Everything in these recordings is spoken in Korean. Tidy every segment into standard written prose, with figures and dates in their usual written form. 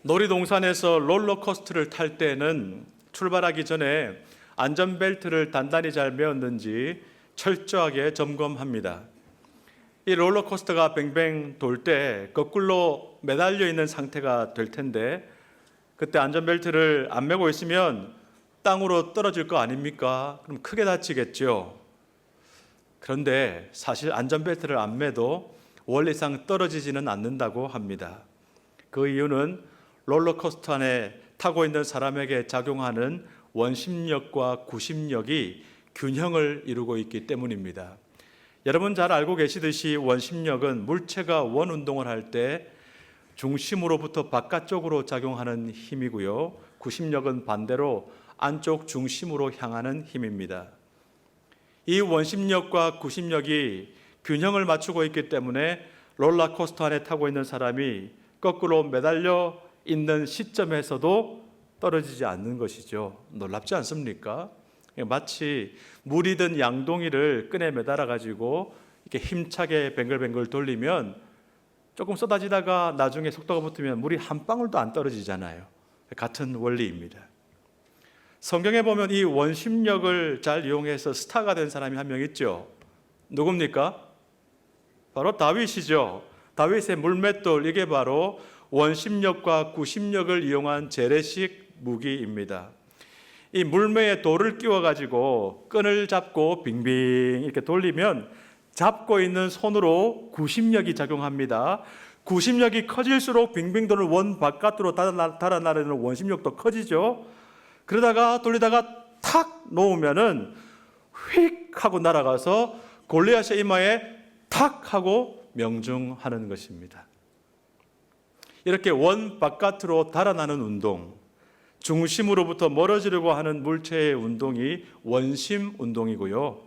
놀이동산에서 롤러코스터를 탈 때는 출발하기 전에 안전벨트를 단단히 잘 매었는지 철저하게 점검합니다. 이 롤러코스터가 뱅뱅 돌 때 거꾸로 매달려 있는 상태가 될 텐데 그때 안전벨트를 안 매고 있으면 땅으로 떨어질 거 아닙니까? 그럼 크게 다치겠죠. 그런데 사실 안전벨트를 안 매도 원리상 떨어지지는 않는다고 합니다. 그 이유는 롤러코스터 안에 타고 있는 사람에게 작용하는 원심력과 구심력이 균형을 이루고 있기 때문입니다. 여러분 잘 알고 계시듯이 원심력은 물체가 원운동을 할 때 중심으로부터 바깥쪽으로 작용하는 힘이고요. 구심력은 반대로 안쪽 중심으로 향하는 힘입니다. 이 원심력과 구심력이 균형을 맞추고 있기 때문에 롤러코스터 안에 타고 있는 사람이 거꾸로 매달려 있는 시점에서도 떨어지지 않는 것이죠. 놀랍지 않습니까? 마치 물이든 양동이를 끈에 매달아 가지고 이렇게 힘차게 뱅글뱅글 돌리면 조금 쏟아지다가 나중에 속도가 붙으면 물이 한 방울도 안 떨어지잖아요. 같은 원리입니다. 성경에 보면 이 원심력을 잘 이용해서 스타가 된 사람이 한 명 있죠. 누굽니까? 바로 다윗이죠. 다윗의 물맷돌, 이게 바로 원심력과 구심력을 이용한 재래식 무기입니다. 이 물매에 돌을 끼워가지고 끈을 잡고 빙빙 이렇게 돌리면 잡고 있는 손으로 구심력이 작용합니다. 구심력이 커질수록 빙빙 도는 원 바깥으로 달아나르는 원심력도 커지죠. 그러다가 돌리다가 탁 놓으면은 휙 하고 날아가서 골리앗의 이마에 탁 하고 명중하는 것입니다. 이렇게 원 바깥으로 달아나는 운동, 중심으로부터 멀어지려고 하는 물체의 운동이 원심 운동이고요.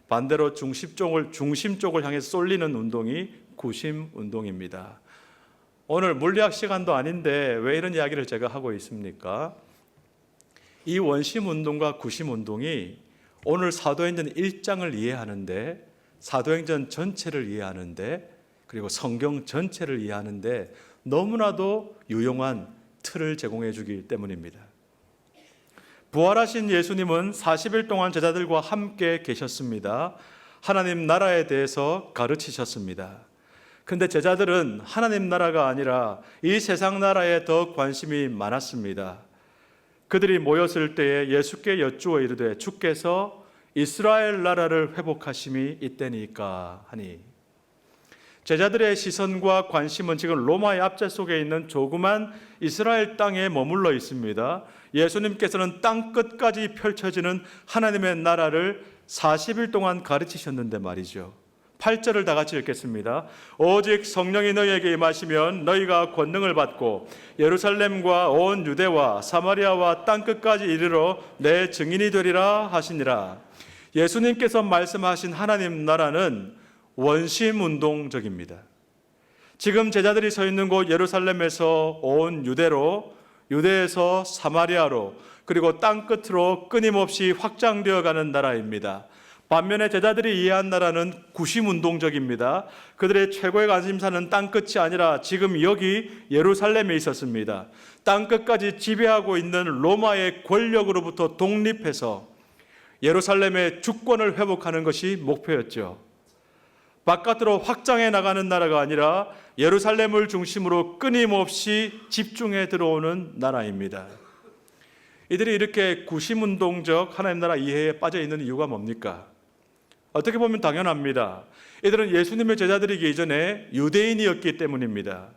반대로 중심 쪽을 향해 쏠리는 운동이 구심 운동입니다. 오늘 물리학 시간도 아닌데 왜 이런 이야기를 제가 하고 있습니까? 이 원심 운동과 구심 운동이 오늘 사도행전 1장을 이해하는데, 사도행전 전체를 이해하는데, 그리고 성경 전체를 이해하는데 너무나도 유용한 틀을 제공해 주기 때문입니다. 부활하신 예수님은 40일 동안 제자들과 함께 계셨습니다. 하나님 나라에 대해서 가르치셨습니다. 근데 제자들은 하나님 나라가 아니라 이 세상 나라에 더 관심이 많았습니다. 그들이 모였을 때에 예수께 여쭈어 이르되 주께서 이스라엘 나라를 회복하심이 이때니까 하니, 제자들의 시선과 관심은 지금 로마의 압제 속에 있는 조그만 이스라엘 땅에 머물러 있습니다. 예수님께서는 땅 끝까지 펼쳐지는 하나님의 나라를 40일 동안 가르치셨는데 말이죠. 8절을 다 같이 읽겠습니다. 오직 성령이 너희에게 임하시면 너희가 권능을 받고 예루살렘과 온 유대와 사마리아와 땅 끝까지 이르러 내 증인이 되리라 하시니라. 예수님께서 말씀하신 하나님 나라는 원심 운동적입니다. 지금 제자들이 서 있는 곳 예루살렘에서 온 유대로, 유대에서 사마리아로, 그리고 땅 끝으로 끊임없이 확장되어 가는 나라입니다. 반면에 제자들이 이해한 나라는 구심 운동적입니다. 그들의 최고의 관심사는 땅 끝이 아니라 지금 여기 예루살렘에 있었습니다. 땅 끝까지 지배하고 있는 로마의 권력으로부터 독립해서 예루살렘의 주권을 회복하는 것이 목표였죠. 바깥으로 확장해 나가는 나라가 아니라 예루살렘을 중심으로 끊임없이 집중해 들어오는 나라입니다. 이들이 이렇게 구심운동적 하나님 나라 이해에 빠져 있는 이유가 뭡니까? 어떻게 보면 당연합니다. 이들은 예수님의 제자들이기 이전에 유대인이었기 때문입니다.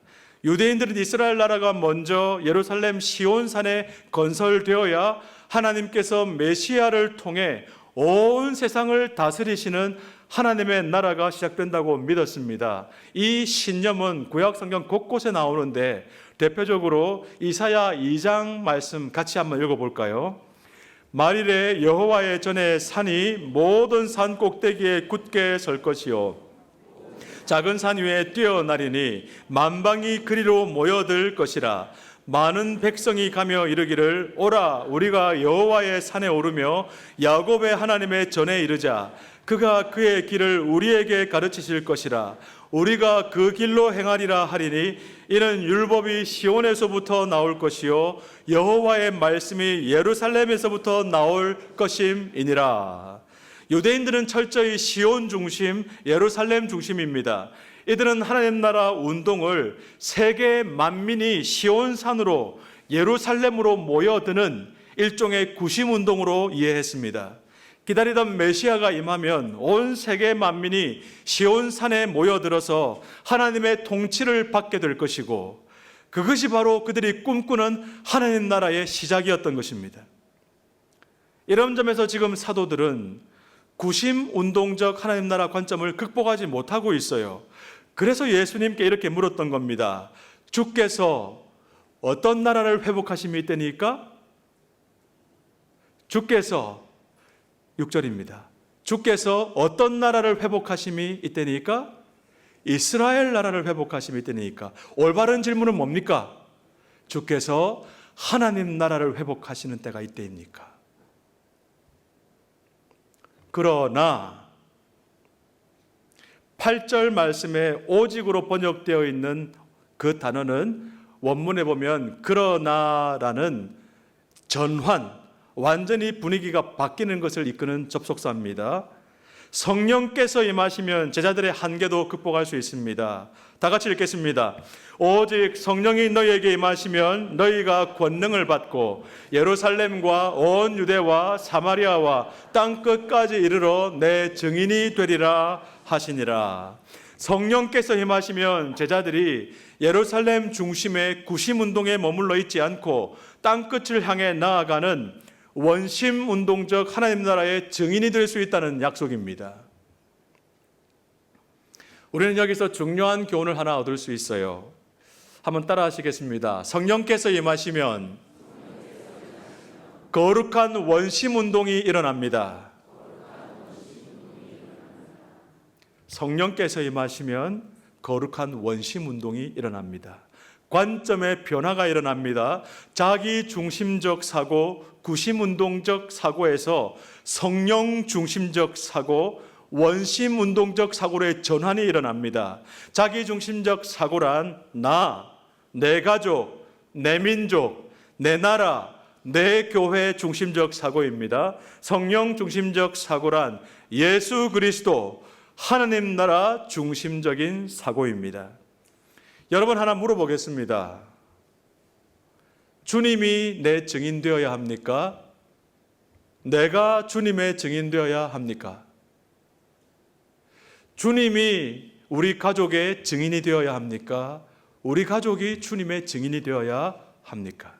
유대인들은 이스라엘 나라가 먼저 예루살렘 시온산에 건설되어야 하나님께서 메시아를 통해 온 세상을 다스리시는 하나님의 나라가 시작된다고 믿었습니다. 이 신념은 구약 성경 곳곳에 나오는데 대표적으로 이사야 2장 말씀 같이 한번 읽어볼까요? 말일에 여호와의 전에 산이 모든 산 꼭대기에 굳게 설 것이요 작은 산 위에 뛰어나리니 만방이 그리로 모여들 것이라. 많은 백성이 가며 이르기를 오라 우리가 여호와의 산에 오르며 야곱의 하나님의 전에 이르자. 그가 그의 길을 우리에게 가르치실 것이라. 우리가 그 길로 행하리라 하리니 이는 율법이 시온에서부터 나올 것이요 여호와의 말씀이 예루살렘에서부터 나올 것임이니라. 유대인들은 철저히 시온 중심, 예루살렘 중심입니다. 이들은 하나님 나라 운동을 세계 만민이 시온산으로 예루살렘으로 모여드는 일종의 구심운동으로 이해했습니다. 기다리던 메시아가 임하면 온 세계 만민이 시온산에 모여들어서 하나님의 통치를 받게 될 것이고, 그것이 바로 그들이 꿈꾸는 하나님 나라의 시작이었던 것입니다. 이런 점에서 지금 사도들은 구심운동적 하나님 나라 관점을 극복하지 못하고 있어요. 그래서 예수님께 이렇게 물었던 겁니다. 주께서 어떤 나라를 회복하심이 있다니까? 주께서 6절입니다. 주께서 어떤 나라를 회복하심이 있다니까? 이스라엘 나라를 회복하심이 있다니까? 올바른 질문은 뭡니까? 주께서 하나님 나라를 회복하시는 때가 이때입니까? 그러나 8절 말씀에 오직으로 번역되어 있는 그 단어는 원문에 보면 그러나라는 전환, 완전히 분위기가 바뀌는 것을 이끄는 접속사입니다. 성령께서 임하시면 제자들의 한계도 극복할 수 있습니다. 다 같이 읽겠습니다. 오직 성령이 너희에게 임하시면 너희가 권능을 받고 예루살렘과 온 유대와 사마리아와 땅끝까지 이르러 내 증인이 되리라 하시니라. 성령께서 임하시면 제자들이 예루살렘 중심의 구심운동에 머물러 있지 않고 땅끝을 향해 나아가는 원심운동적 하나님 나라의 증인이 될 수 있다는 약속입니다. 우리는 여기서 중요한 교훈을 하나 얻을 수 있어요. 한번 따라 하시겠습니다. 성령께서 임하시면 거룩한 원심운동이 일어납니다. 성령께서 임하시면 거룩한 원심운동이 일어납니다. 관점의 변화가 일어납니다. 자기 중심적 사고, 구심운동적 사고에서 성령 중심적 사고, 원심운동적 사고의 전환이 일어납니다. 자기 중심적 사고란 나, 내 가족, 내 민족, 내 나라, 내 교회 중심적 사고입니다. 성령 중심적 사고란 예수 그리스도, 하나님 나라 중심적인 사고입니다. 여러분 하나 물어보겠습니다. 주님이 내 증인 되어야 합니까? 내가 주님의 증인 되어야 합니까? 주님이 우리 가족의 증인이 되어야 합니까? 우리 가족이 주님의 증인이 되어야 합니까?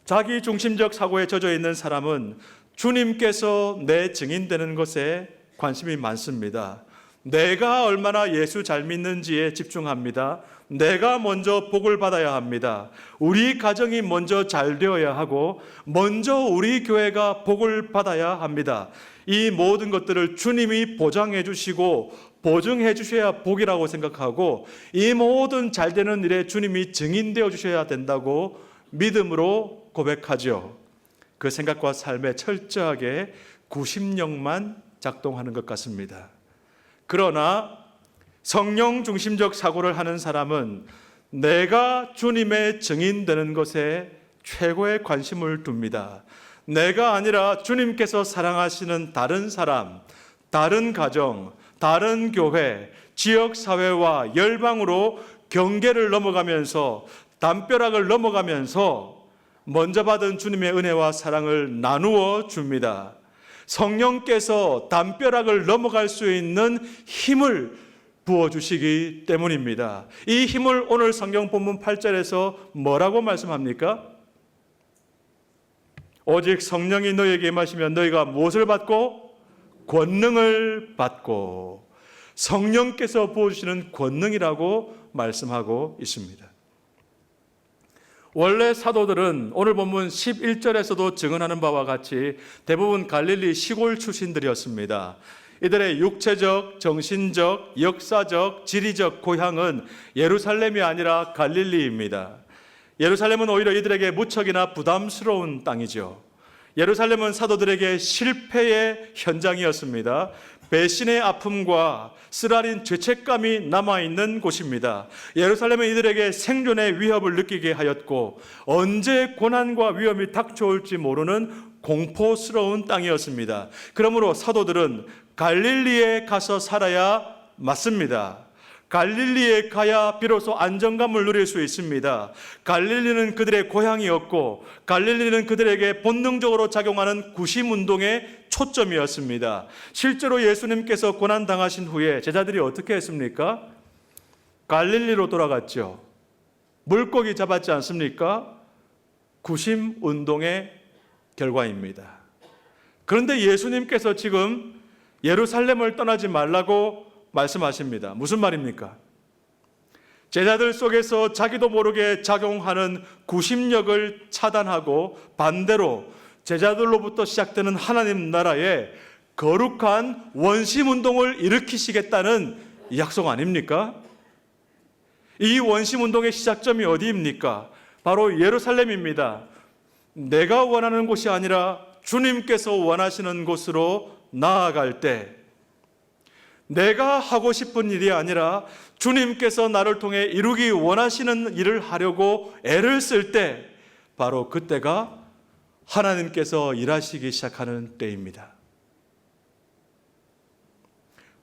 자기 중심적 사고에 젖어 있는 사람은 주님께서 내 증인 되는 것에 관심이 많습니다. 내가 얼마나 예수 잘 믿는지에 집중합니다. 내가 먼저 복을 받아야 합니다. 우리 가정이 먼저 잘 되어야 하고 먼저 우리 교회가 복을 받아야 합니다. 이 모든 것들을 주님이 보장해 주시고 보증해 주셔야 복이라고 생각하고 이 모든 잘 되는 일에 주님이 증인되어 주셔야 된다고 믿음으로 고백하죠. 그 생각과 삶에 철저하게 구심력만 작동하는 것 같습니다. 그러나 성령 중심적 사고를 하는 사람은 내가 주님의 증인 되는 것에 최고의 관심을 둡니다. 내가 아니라 주님께서 사랑하시는 다른 사람, 다른 가정, 다른 교회, 지역사회와 열방으로 경계를 넘어가면서 담벼락을 넘어가면서 먼저 받은 주님의 은혜와 사랑을 나누어 줍니다. 성령께서 담벼락을 넘어갈 수 있는 힘을 부어주시기 때문입니다. 이 힘을 오늘 성경 본문 8절에서 뭐라고 말씀합니까? 오직 성령이 너희에게 임하시면 너희가 무엇을 받고? 권능을 받고. 성령께서 부어주시는 권능이라고 말씀하고 있습니다. 원래 사도들은 오늘 본문 11절에서도 증언하는 바와 같이 대부분 갈릴리 시골 출신들이었습니다. 이들의 육체적, 정신적, 역사적, 지리적 고향은 예루살렘이 아니라 갈릴리입니다. 예루살렘은 오히려 이들에게 무척이나 부담스러운 땅이죠. 예루살렘은 사도들에게 실패의 현장이었습니다. 배신의 아픔과 쓰라린 죄책감이 남아있는 곳입니다. 예루살렘은 이들에게 생존의 위협을 느끼게 하였고 언제 고난과 위험이 닥쳐올지 모르는 공포스러운 땅이었습니다. 그러므로 사도들은 갈릴리에 가서 살아야 맞습니다. 갈릴리에 가야 비로소 안정감을 누릴 수 있습니다. 갈릴리는 그들의 고향이었고 갈릴리는 그들에게 본능적으로 작용하는 구심운동의 초점이었습니다. 실제로 예수님께서 고난당하신 후에 제자들이 어떻게 했습니까? 갈릴리로 돌아갔죠. 물고기 잡았지 않습니까? 구심운동의 결과입니다. 그런데 예수님께서 지금 예루살렘을 떠나지 말라고 말씀하십니다. 무슨 말입니까? 제자들 속에서 자기도 모르게 작용하는 구심력을 차단하고 반대로 제자들로부터 시작되는 하나님 나라의 거룩한 원심운동을 일으키시겠다는 약속 아닙니까? 이 원심운동의 시작점이 어디입니까? 바로 예루살렘입니다. 내가 원하는 곳이 아니라 주님께서 원하시는 곳으로 나아갈 때, 내가 하고 싶은 일이 아니라 주님께서 나를 통해 이루기 원하시는 일을 하려고 애를 쓸 때, 바로 그때가 하나님께서 일하시기 시작하는 때입니다.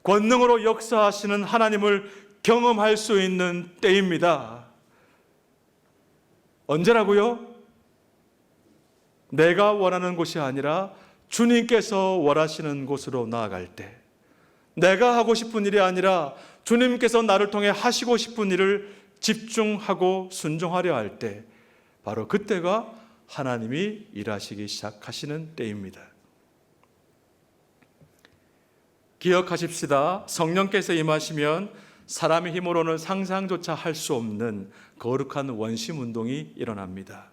권능으로 역사하시는 하나님을 경험할 수 있는 때입니다. 언제라고요? 내가 원하는 곳이 아니라 주님께서 원하시는 곳으로 나아갈 때, 내가 하고 싶은 일이 아니라 주님께서 나를 통해 하시고 싶은 일을 집중하고 순종하려 할 때, 바로 그때가 하나님이 일하시기 시작하시는 때입니다. 기억하십시다. 성령께서 임하시면 사람의 힘으로는 상상조차 할 수 없는 거룩한 원심운동이 일어납니다.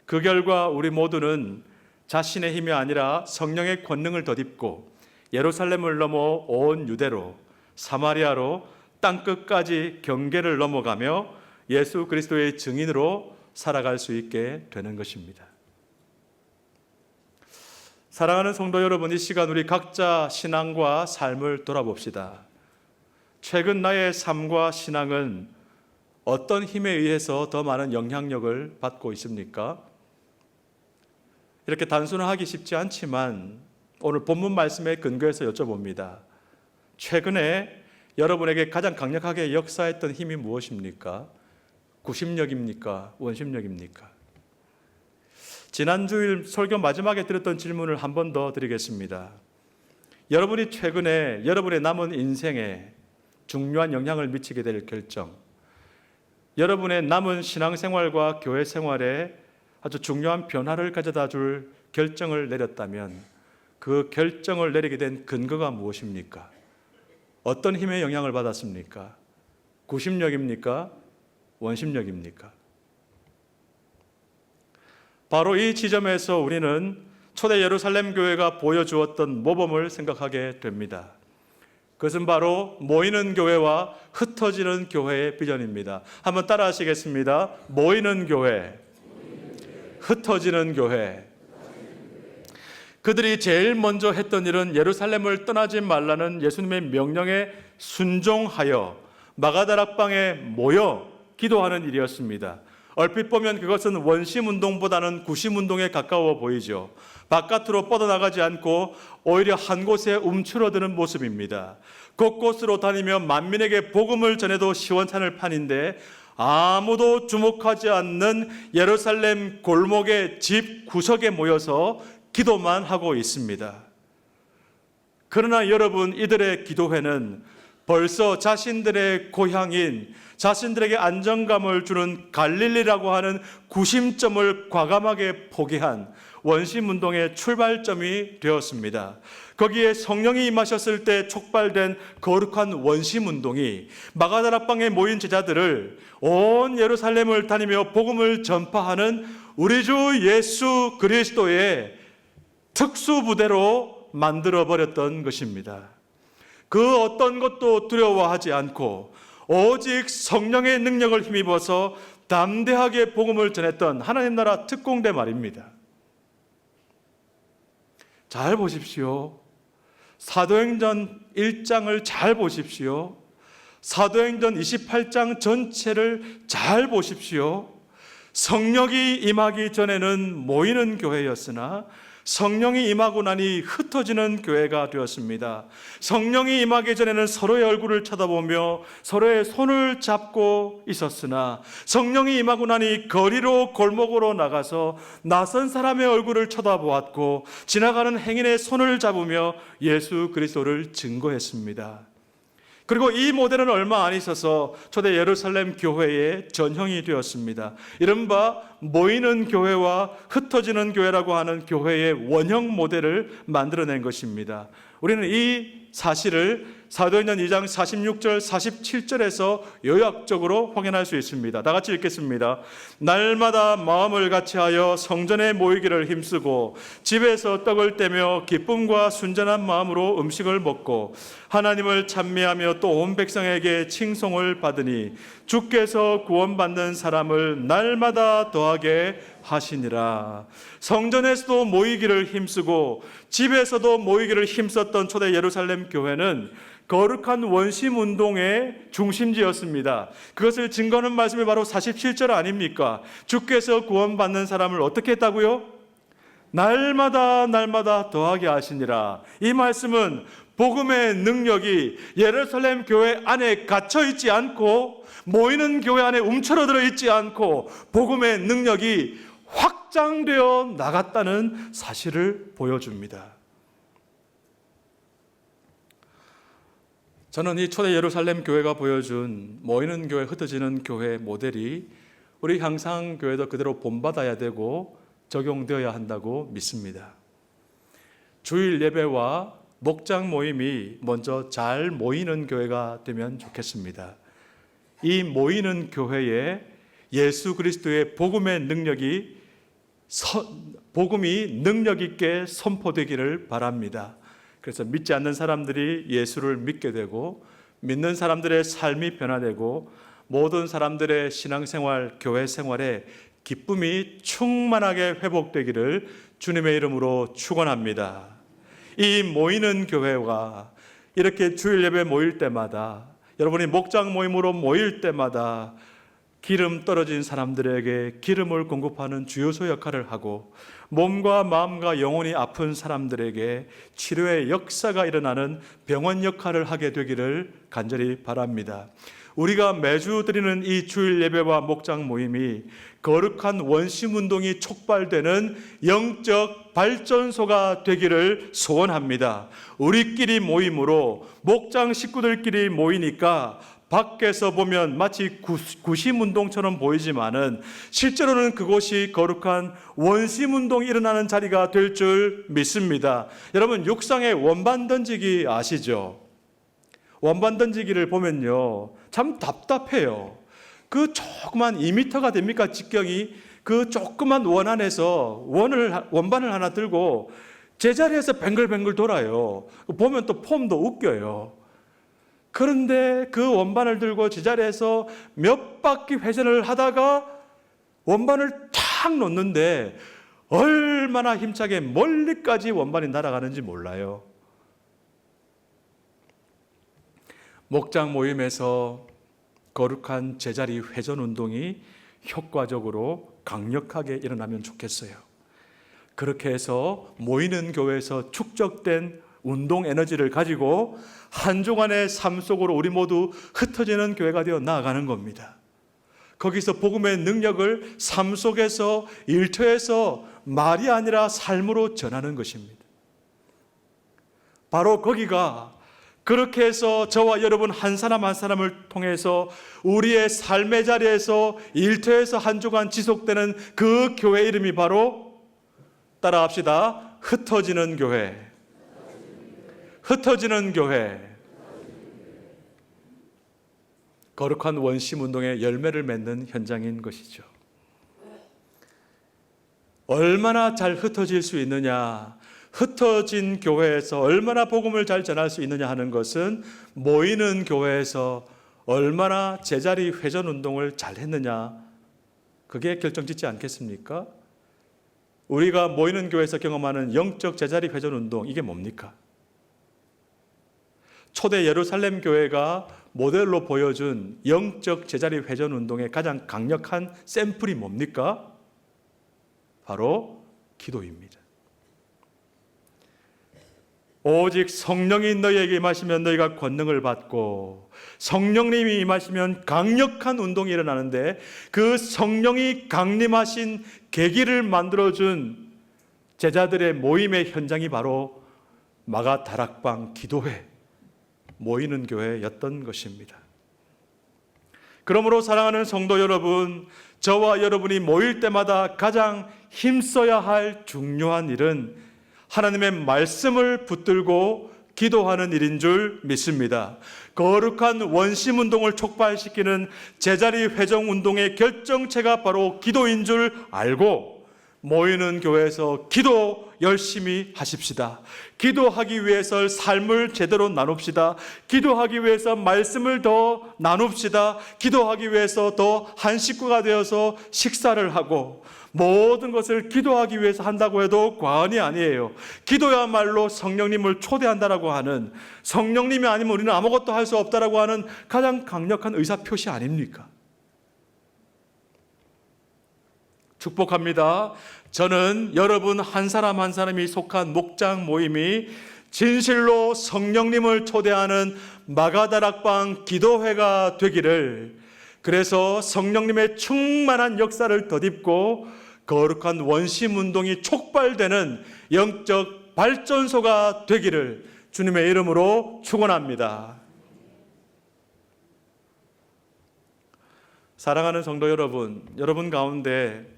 그 결과 우리 모두는 자신의 힘이 아니라 성령의 권능을 덧입고 예루살렘을 넘어 온 유대로, 사마리아로 땅끝까지 경계를 넘어가며 예수 그리스도의 증인으로 살아갈 수 있게 되는 것입니다. 사랑하는 성도 여러분, 이 시간 우리 각자 신앙과 삶을 돌아봅시다. 최근 나의 삶과 신앙은 어떤 힘에 의해서 더 많은 영향력을 받고 있습니까? 이렇게 단순화하기 쉽지 않지만 오늘 본문 말씀에 근거해서 여쭤봅니다. 최근에 여러분에게 가장 강력하게 역사했던 힘이 무엇입니까? 구심력입니까? 원심력입니까? 지난 주일 설교 마지막에 드렸던 질문을 한 번 더 드리겠습니다. 여러분이 최근에 여러분의 남은 인생에 중요한 영향을 미치게 될 결정, 여러분의 남은 신앙생활과 교회 생활에 아주 중요한 변화를 가져다 줄 결정을 내렸다면 그 결정을 내리게 된 근거가 무엇입니까? 어떤 힘의 영향을 받았습니까? 구심력입니까? 원심력입니까? 바로 이 지점에서 우리는 초대 예루살렘 교회가 보여주었던 모범을 생각하게 됩니다. 그것은 바로 모이는 교회와 흩어지는 교회의 비전입니다. 한번 따라 하시겠습니다. 모이는 교회, 흩어지는 교회. 그들이 제일 먼저 했던 일은 예루살렘을 떠나지 말라는 예수님의 명령에 순종하여 마가다락방에 모여 기도하는 일이었습니다. 얼핏 보면 그것은 원심운동보다는 구심운동에 가까워 보이죠. 바깥으로 뻗어나가지 않고 오히려 한 곳에 움츠러드는 모습입니다. 곳곳으로 다니며 만민에게 복음을 전해도 시원찮을 판인데 아무도 주목하지 않는 예루살렘 골목의 집 구석에 모여서 기도만 하고 있습니다. 그러나 여러분, 이들의 기도회는 벌써 자신들의 고향인, 자신들에게 안정감을 주는 갈릴리라고 하는 구심점을 과감하게 포기한 원심운동의 출발점이 되었습니다. 거기에 성령이 임하셨을 때 촉발된 거룩한 원심운동이 마가다락방에 모인 제자들을 온 예루살렘을 다니며 복음을 전파하는 우리 주 예수 그리스도의 특수부대로 만들어버렸던 것입니다. 그 어떤 것도 두려워하지 않고 오직 성령의 능력을 힘입어서 담대하게 복음을 전했던 하나님 나라 특공대 말입니다. 잘 보십시오. 사도행전 1장을 잘 보십시오. 사도행전 28장 전체를 잘 보십시오. 성령이 임하기 전에는 모이는 교회였으나 성령이 임하고 나니 흩어지는 교회가 되었습니다. 성령이 임하기 전에는 서로의 얼굴을 쳐다보며 서로의 손을 잡고 있었으나 성령이 임하고 나니 거리로 골목으로 나가서 낯선 사람의 얼굴을 쳐다보았고 지나가는 행인의 손을 잡으며 예수 그리스도를 증거했습니다. 그리고 이 모델은 얼마 안 있어서 초대 예루살렘 교회의 전형이 되었습니다. 이른바 모이는 교회와 흩어지는 교회라고 하는 교회의 원형 모델을 만들어낸 것입니다. 우리는 이 사실을 사도행전 2장 46절 47절에서 요약적으로 확인할 수 있습니다. 다 같이 읽겠습니다. 날마다 마음을 같이하여 성전에 모이기를 힘쓰고 집에서 떡을 떼며 기쁨과 순전한 마음으로 음식을 먹고 하나님을 찬미하며 또 온 백성에게 칭송을 받으니 주께서 구원받는 사람을 날마다 더하게 하시니라. 성전에서도 모이기를 힘쓰고 집에서도 모이기를 힘썼던 초대 예루살렘 교회는 거룩한 원심 운동의 중심지였습니다. 그것을 증거하는 말씀이 바로 47절 아닙니까? 주께서 구원받는 사람을 어떻게 했다고요? 날마다 더하게 하시니라. 이 말씀은 복음의 능력이 예루살렘 교회 안에 갇혀 있지 않고 모이는 교회 안에 움츠러들어 있지 않고 복음의 능력이 확장되어 나갔다는 사실을 보여줍니다. 저는 이 초대 예루살렘 교회가 보여준 모이는 교회, 흩어지는 교회 모델이 우리 향상교회도 그대로 본받아야 되고 적용되어야 한다고 믿습니다. 주일 예배와 목장 모임이 먼저 잘 모이는 교회가 되면 좋겠습니다. 이 모이는 교회에 예수 그리스도의 복음의 능력이 복음이 능력 있게 선포되기를 바랍니다. 그래서 믿지 않는 사람들이 예수를 믿게 되고 믿는 사람들의 삶이 변화되고 모든 사람들의 신앙생활, 교회 생활에 기쁨이 충만하게 회복되기를 주님의 이름으로 축원합니다. 이 모이는 교회가 이렇게 주일 예배 모일 때마다 여러분이 목장 모임으로 모일 때마다 기름 떨어진 사람들에게 기름을 공급하는 주요소 역할을 하고 몸과 마음과 영혼이 아픈 사람들에게 치료의 역사가 일어나는 병원 역할을 하게 되기를 간절히 바랍니다. 우리가 매주 드리는 이 주일 예배와 목장 모임이 거룩한 원심 운동이 촉발되는 영적 발전소가 되기를 소원합니다. 우리끼리 모임으로 목장 식구들끼리 모이니까 밖에서 보면 마치 구심운동처럼 보이지만은 실제로는 그곳이 거룩한 원심운동이 일어나는 자리가 될 줄 믿습니다. 여러분, 육상의 원반 던지기 아시죠? 원반 던지기를 보면요, 참 답답해요. 그 조그만 2m가 됩니까? 직경이 그 조그만 원 안에서 원반을 하나 들고 제자리에서 뱅글뱅글 돌아요. 보면 또 폼도 웃겨요. 그런데 그 원반을 들고 제자리에서 몇 바퀴 회전을 하다가 원반을 탁 놓는데 얼마나 힘차게 멀리까지 원반이 날아가는지 몰라요. 목장 모임에서 거룩한 제자리 회전 운동이 효과적으로 강력하게 일어나면 좋겠어요. 그렇게 해서 모이는 교회에서 축적된 운동 에너지를 가지고 한 주간의 삶 속으로 우리 모두 흩어지는 교회가 되어 나아가는 겁니다. 거기서 복음의 능력을 삶 속에서 일터에서 말이 아니라 삶으로 전하는 것입니다. 바로 거기가 그렇게 해서 저와 여러분 한 사람 한 사람을 통해서 우리의 삶의 자리에서 일터에서 한 주간 지속되는 그 교회 이름이 바로 따라합시다. 흩어지는 교회. 흩어지는 교회. 거룩한 원심 운동의 열매를 맺는 현장인 것이죠. 얼마나 잘 흩어질 수 있느냐, 흩어진 교회에서 얼마나 복음을 잘 전할 수 있느냐 하는 것은 모이는 교회에서 얼마나 제자리 회전 운동을 잘 했느냐, 그게 결정짓지 않겠습니까? 우리가 모이는 교회에서 경험하는 영적 제자리 회전 운동, 이게 뭡니까? 초대 예루살렘 교회가 모델로 보여준 영적 제자리 회전 운동의 가장 강력한 샘플이 뭡니까? 바로 기도입니다. 오직 성령이 너희에게 임하시면 너희가 권능을 받고, 성령님이 임하시면 강력한 운동이 일어나는데, 그 성령이 강림하신 계기를 만들어준 제자들의 모임의 현장이 바로 마가다락방 기도회, 모이는 교회였던 것입니다. 그러므로 사랑하는 성도 여러분, 저와 여러분이 모일 때마다 가장 힘써야 할 중요한 일은 하나님의 말씀을 붙들고 기도하는 일인 줄 믿습니다. 거룩한 원심운동을 촉발시키는 제자리 회정운동의 결정체가 바로 기도인 줄 알고 모이는 교회에서 기도 열심히 하십시다. 기도하기 위해서 삶을 제대로 나눕시다. 기도하기 위해서 말씀을 더 나눕시다. 기도하기 위해서 더 한 식구가 되어서 식사를 하고, 모든 것을 기도하기 위해서 한다고 해도 과언이 아니에요. 기도야말로 성령님을 초대한다라고 하는, 성령님이 아니면 우리는 아무것도 할 수 없다라고 하는 가장 강력한 의사표시 아닙니까? 축복합니다. 저는 여러분 한 사람 한 사람이 속한 목장 모임이 진실로 성령님을 초대하는 마가다락방 기도회가 되기를, 그래서 성령님의 충만한 역사를 덧입고 거룩한 원심운동이 촉발되는 영적 발전소가 되기를 주님의 이름으로 축원합니다. 사랑하는 성도 여러분, 여러분 가운데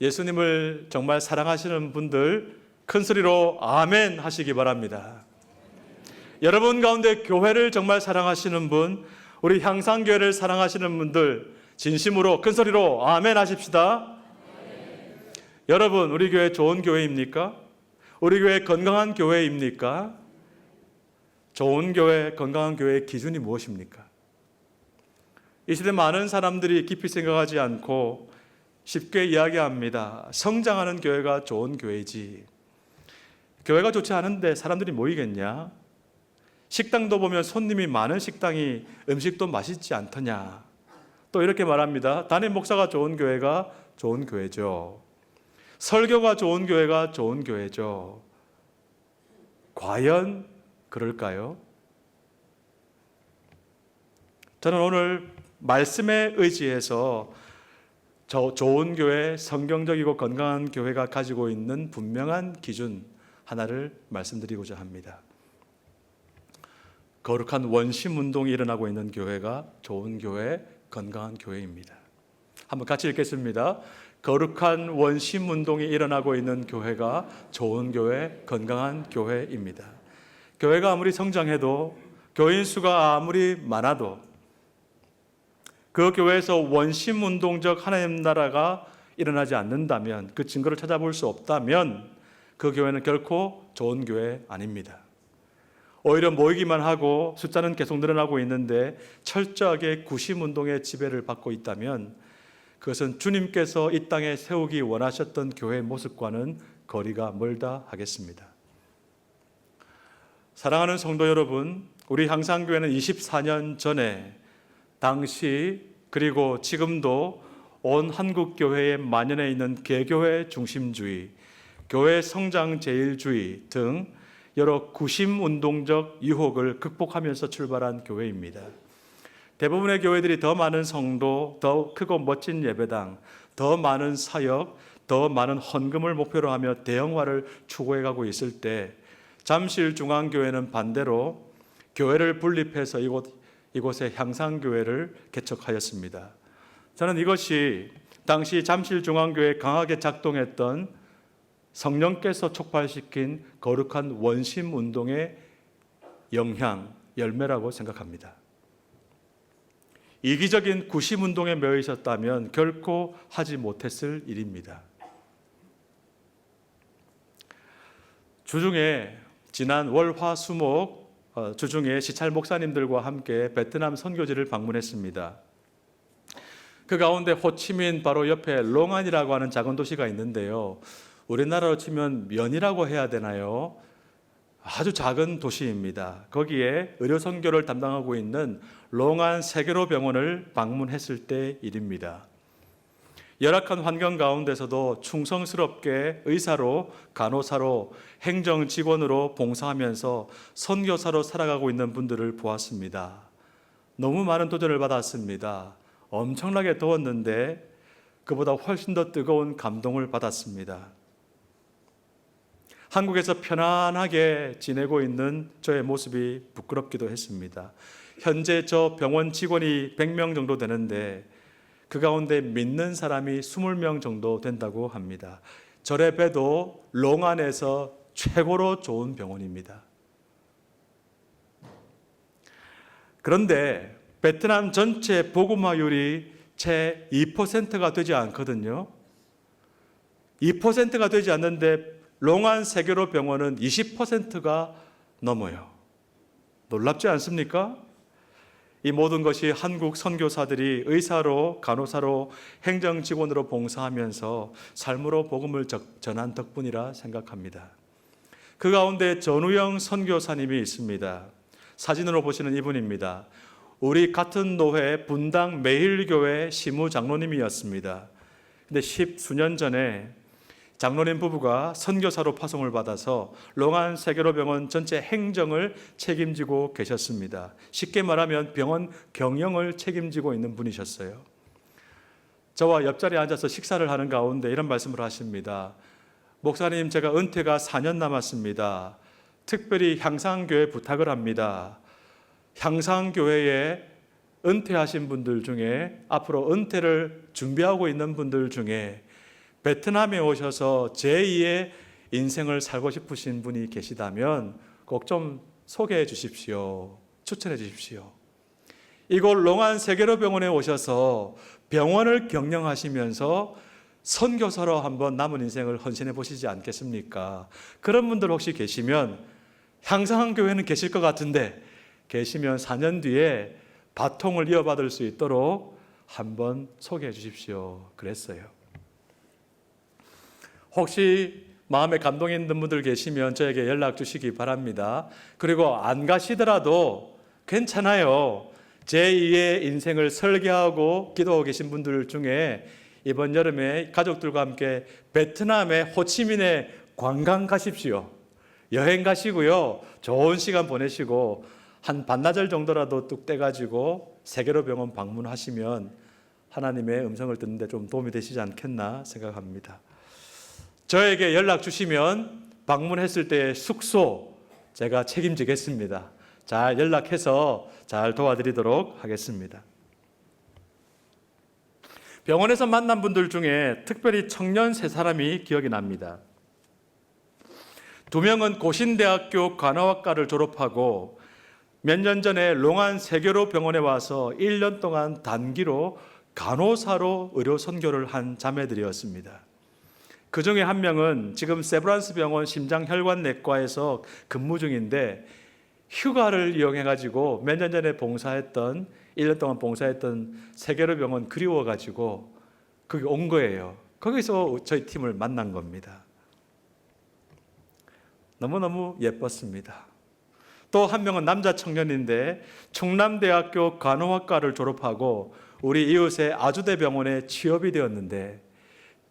예수님을 정말 사랑하시는 분들 큰 소리로 아멘 하시기 바랍니다. 여러분 가운데 교회를 정말 사랑하시는 분, 우리 향상교회를 사랑하시는 분들 진심으로 큰 소리로 아멘 하십시다. 여러분, 우리 교회 좋은 교회입니까? 우리 교회 건강한 교회입니까? 좋은 교회, 건강한 교회의 기준이 무엇입니까? 이 시대 많은 사람들이 깊이 생각하지 않고 쉽게 이야기합니다. 성장하는 교회가 좋은 교회지. 교회가 좋지 않은데 사람들이 모이겠냐? 식당도 보면 손님이 많은 식당이 음식도 맛있지 않더냐? 또 이렇게 말합니다. 담임 목사가 좋은 교회가 좋은 교회죠. 설교가 좋은 교회가 좋은 교회죠. 과연 그럴까요? 저는 오늘 말씀에 의지해서 좋은 교회, 성경적이고 건강한 교회가 가지고 있는 분명한 기준 하나를 말씀드리고자 합니다. 거룩한 원심운동이 일어나고 있는 교회가 좋은 교회, 건강한 교회입니다. 한번 같이 읽겠습니다. 거룩한 원심운동이 일어나고 있는 교회가 좋은 교회, 건강한 교회입니다. 교회가 아무리 성장해도, 교인 수가 아무리 많아도 그 교회에서 원심운동적 하나님 나라가 일어나지 않는다면, 그 증거를 찾아볼 수 없다면 그 교회는 결코 좋은 교회 아닙니다. 오히려 모이기만 하고 숫자는 계속 늘어나고 있는데 철저하게 구심운동의 지배를 받고 있다면 그것은 주님께서 이 땅에 세우기 원하셨던 교회의 모습과는 거리가 멀다 하겠습니다. 사랑하는 성도 여러분, 우리 향상교회는 24년 전에 당시 그리고 지금도 온 한국교회에 만연해 있는 개교회 중심주의, 교회 성장 제일주의 등 여러 구심운동적 유혹을 극복하면서 출발한 교회입니다. 대부분의 교회들이 더 많은 성도, 더 크고 멋진 예배당, 더 많은 사역, 더 많은 헌금을 목표로 하며 대형화를 추구해가고 있을 때 잠실중앙교회는 반대로 교회를 분립해서 이곳에 향상교회를 개척하였습니다. 저는 이것이 당시 잠실중앙교회에 강하게 작동했던 성령께서 촉발시킨 거룩한 원심운동의 영향, 열매라고 생각합니다. 이기적인 구심운동에 매여 있었다면 결코 하지 못했을 일입니다. 주중에 지난 월, 화, 수, 목 주중에 시찰 목사님들과 함께 베트남 선교지를 방문했습니다. 그 가운데 호치민 바로 옆에 롱안이라고 하는 작은 도시가 있는데요. 우리나라로 치면 면이라고 해야 되나요? 아주 작은 도시입니다. 거기에 의료 선교를 담당하고 있는 롱안 세계로 병원을 방문했을 때 일입니다. 열악한 환경 가운데서도 충성스럽게 의사로, 간호사로, 행정 직원으로 봉사하면서 선교사로 살아가고 있는 분들을 보았습니다. 너무 많은 도전을 받았습니다. 엄청나게 더웠는데 그보다 훨씬 더 뜨거운 감동을 받았습니다. 한국에서 편안하게 지내고 있는 저의 모습이 부끄럽기도 했습니다. 현재 저 병원 직원이 100명 정도 되는데 그 가운데 믿는 사람이 20명 정도 된다고 합니다. 저래 봬도 롱안에서 최고로 좋은 병원입니다. 그런데 베트남 전체 복음화율이 채 2%가 되지 않거든요. 2%가 되지 않는데 롱안 세계로 병원은 20%가 넘어요. 놀랍지 않습니까? 이 모든 것이 한국 선교사들이 의사로, 간호사로, 행정직원으로 봉사하면서 삶으로 복음을 전한 덕분이라 생각합니다. 그 가운데 전우영 선교사님이 있습니다. 사진으로 보시는 이분입니다. 우리 같은 노회 분당 매일교회 시무장로님이었습니다. 근데 10수년 전에 장로님 부부가 선교사로 파송을 받아서 롱안 세계로병원 전체 행정을 책임지고 계셨습니다. 쉽게 말하면 병원 경영을 책임지고 있는 분이셨어요. 저와 옆자리에 앉아서 식사를 하는 가운데 이런 말씀을 하십니다. 목사님, 제가 은퇴가 4년 남았습니다. 특별히 향상교회 부탁을 합니다. 향상교회에 은퇴하신 분들 중에 앞으로 은퇴를 준비하고 있는 분들 중에 베트남에 오셔서 제2의 인생을 살고 싶으신 분이 계시다면 꼭 좀 소개해 주십시오. 추천해 주십시오. 이곳 롱안 세계로 병원에 오셔서 병원을 경영하시면서 선교사로 한번 남은 인생을 헌신해 보시지 않겠습니까? 그런 분들 혹시 계시면 향상교회는 계실 것 같은데 계시면 4년 뒤에 바통을 이어받을 수 있도록 한번 소개해 주십시오. 그랬어요. 혹시 마음에 감동이 있는 분들 계시면 저에게 연락 주시기 바랍니다. 그리고 안 가시더라도 괜찮아요. 제2의 인생을 설계하고 기도하고 계신 분들 중에 이번 여름에 가족들과 함께 베트남의 호치민에 관광 가십시오. 여행 가시고요. 좋은 시간 보내시고 한 반나절 정도라도 뚝 떼가지고 세계로 병원 방문하시면 하나님의 음성을 듣는 데 좀 도움이 되시지 않겠나 생각합니다. 저에게 연락 주시면 방문했을 때 숙소 제가 책임지겠습니다. 잘 연락해서 잘 도와드리도록 하겠습니다. 병원에서 만난 분들 중에 특별히 청년 3사람이 기억이 납니다. 2명은 고신대학교 간호학과를 졸업하고 몇 년 전에 롱안 세계로 병원에 와서 1년 동안 단기로 간호사로 의료 선교를 한 자매들이었습니다. 그 중에 한 명은 지금 세브란스 병원 심장혈관내과에서 근무 중인데 휴가를 이용해가지고 몇 년 전에 1년 동안 봉사했던 세계로 병원 그리워가지고 거기 온 거예요. 거기서 저희 팀을 만난 겁니다. 너무너무 예뻤습니다. 또 한 명은 남자 청년인데 충남대학교 간호학과를 졸업하고 우리 이웃의 아주대병원에 취업이 되었는데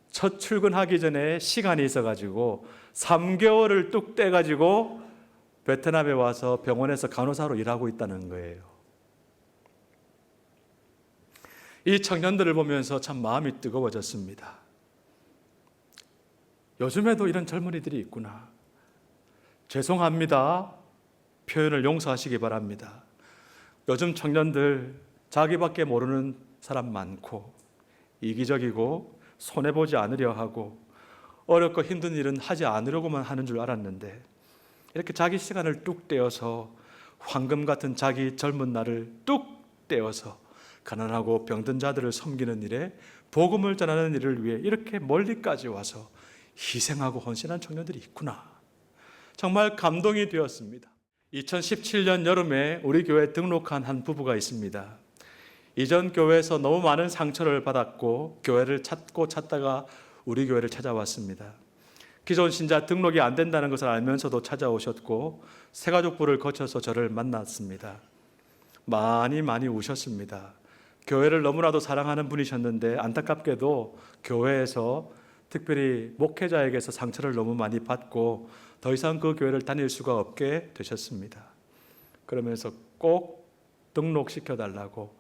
첫 출근하기 전에 시간이 있어가지고 3개월을 뚝 떼가지고 베트남에 와서 병원에서 간호사로 일하고 있다는 거예요. 이 청년들을 보면서 참 마음이 뜨거워졌습니다. 요즘에도 이런 젊은이들이 있구나. 죄송합니다. 표현을 용서하시기 바랍니다. 요즘 청년들 자기밖에 모르는 사람 많고 이기적이고 손해보지 않으려 하고 어렵고 힘든 일은 하지 않으려고만 하는 줄 알았는데 이렇게 자기 시간을 뚝 떼어서 황금 같은 자기 젊은 날을 뚝 떼어서 가난하고 병든 자들을 섬기는 일에 복음을 전하는 일을 위해 이렇게 멀리까지 와서 희생하고 헌신한 청년들이 있구나. 정말 감동이 되었습니다. 2017년 여름에 우리 교회에 등록한 한 부부가 있습니다. 이전 교회에서 너무 많은 상처를 받았고 교회를 찾다가 우리 교회를 찾아왔습니다. 기존 신자 등록이 안 된다는 것을 알면서도 찾아오셨고 새가족부를 거쳐서 저를 만났습니다. 많이 우셨습니다. 교회를 너무나도 사랑하는 분이셨는데 안타깝게도 교회에서 특별히 목회자에게서 상처를 너무 많이 받고 더 이상 그 교회를 다닐 수가 없게 되셨습니다. 그러면서 꼭 등록시켜달라고,